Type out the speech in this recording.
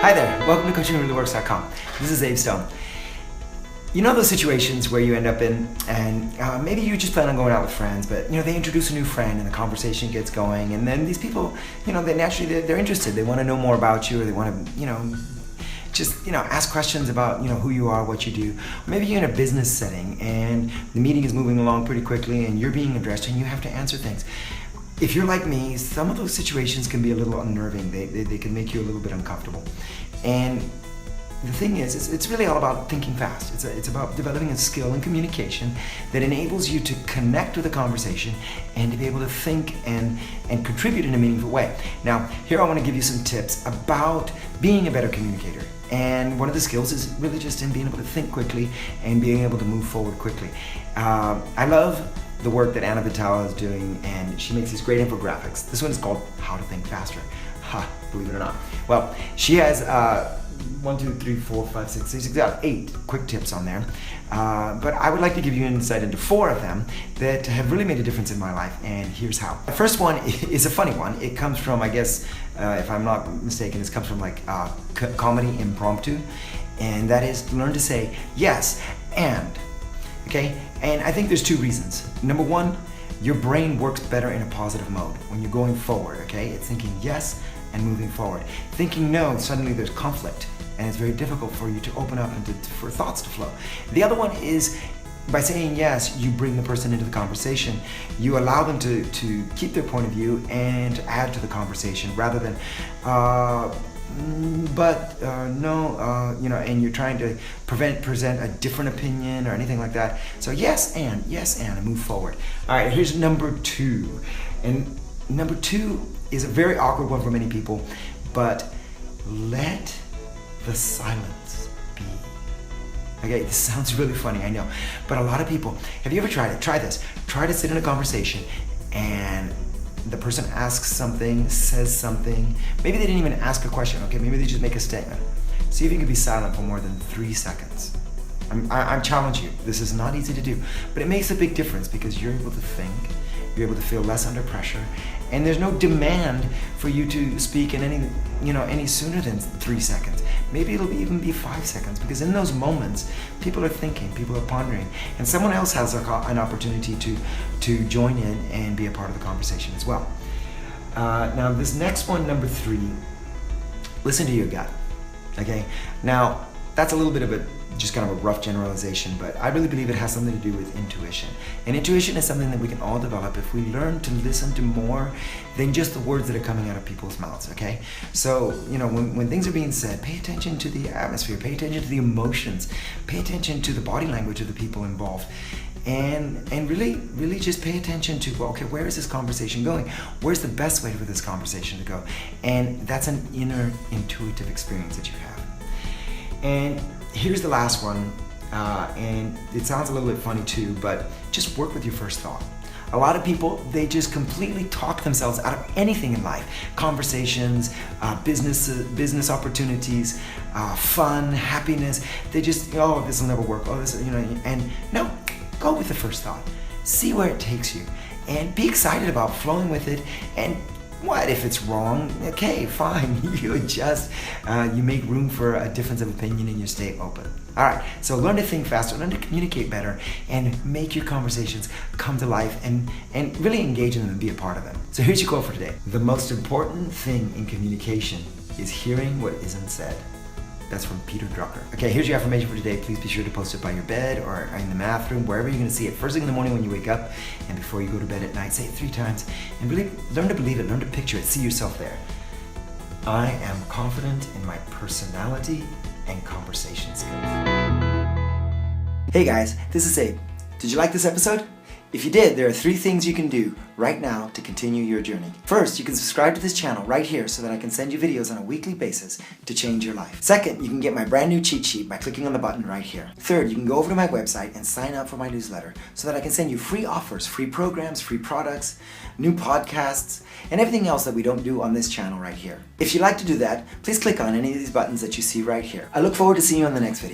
Hi there, welcome to CoachingReallyWorks.com. This is Abe Stone. You know those situations where you end up in, and maybe you just plan on going out with friends, but they introduce a new friend and the conversation gets going, and then these people, they naturally they're interested. They want to know more about you, or they want to, just ask questions about who you are, what you do. Or maybe you're in a business setting and the meeting is moving along pretty quickly, and you're being addressed, and you have to answer things. If you're like me, some of those situations can be a little unnerving. They can make you a little bit uncomfortable. And the thing is, it's really all about thinking fast. It's about developing a skill in communication that enables you to connect with the conversation and to be able to think and contribute in a meaningful way. Now, here I want to give you some tips about being a better communicator. And one of the skills is really just in being able to think quickly and being able to move forward quickly. I love the work that Anna Vitale is doing, and she makes these great infographics. This one is called How to Think Faster. Believe it or not. Well, she has 1, 2, 3, 4, 5, 6, she's got 8 quick tips on there. But I would like to give you insight into 4 of them that have really made a difference in my life, and here's how. The first one is a funny one. It comes from, I guess, if I'm not mistaken, it comes from like comedy Impromptu, and that is learn to say yes and. Okay, and I think there's 2 reasons. Number 1, your brain works better in a positive mode when you're going forward, okay? It's thinking yes and moving forward. Thinking no, suddenly there's conflict, and it's very difficult for you to open up and for thoughts to flow. The other one is, by saying yes, you bring the person into the conversation. You allow them to keep their point of view and to add to the conversation rather than and you're trying to present a different opinion or anything like that. So yes and move forward. All right, here's number 2. And number 2 is a very awkward one for many people, but let the silence be. Okay, this sounds really funny, I know, but a lot of people, have you ever tried it? Try this. Try to sit in a conversation and the person asks something, says something. Maybe they didn't even ask a question, okay? Maybe they just make a statement. See if you can be silent for more than 3 seconds. I challenge you. This is not easy to do, but it makes a big difference because you're able to think, you're able to feel less under pressure, and there's no demand for you to speak in any sooner than 3 seconds. Maybe it'll even be 5 seconds, because in those moments, people are thinking, people are pondering, and someone else has an opportunity to join in and be a part of the conversation as well. Now this next one, number 3, listen to your gut. Okay, now that's a little bit of just kind of a rough generalization, but I really believe it has something to do with intuition. And intuition is something that we can all develop if we learn to listen to more than just the words that are coming out of people's mouths, okay? So, when things are being said, pay attention to the atmosphere, pay attention to the emotions, pay attention to the body language of the people involved. And really just pay attention to, well, okay, where is this conversation going? Where's the best way for this conversation to go? And that's an inner intuitive experience that you have. And here's the last one, and it sounds a little bit funny too, but just work with your first thought. A lot of people, they just completely talk themselves out of anything in life. Conversations, business opportunities, fun, happiness. They just, oh, this will never work. Oh, this, and no, go with the first thought. See where it takes you, and be excited about flowing with it. And what if it's wrong? Okay, fine. You adjust. You make room for a difference of opinion, and you stay open. All right, so learn to think faster, learn to communicate better, and make your conversations come to life and really engage in them and be a part of them. So here's your quote for today. The most important thing in communication is hearing what isn't said. That's from Drucker. Okay, here's your affirmation for today. Please be sure to post it by your bed or in the bathroom, wherever you're gonna see it. First thing in the morning when you wake up, and before you go to bed at night, say it 3 times, and really learn to believe it, learn to picture it, see yourself there. I am confident in my personality and conversation skills. Hey guys, this is Abe. Did you like this episode? If you did, there are 3 things you can do right now to continue your journey. First, you can subscribe to this channel right here so that I can send you videos on a weekly basis to change your life. Second, you can get my brand new cheat sheet by clicking on the button right here. Third, you can go over to my website and sign up for my newsletter so that I can send you free offers, free programs, free products, new podcasts, and everything else that we don't do on this channel right here. If you'd like to do that, please click on any of these buttons that you see right here. I look forward to seeing you on the next video.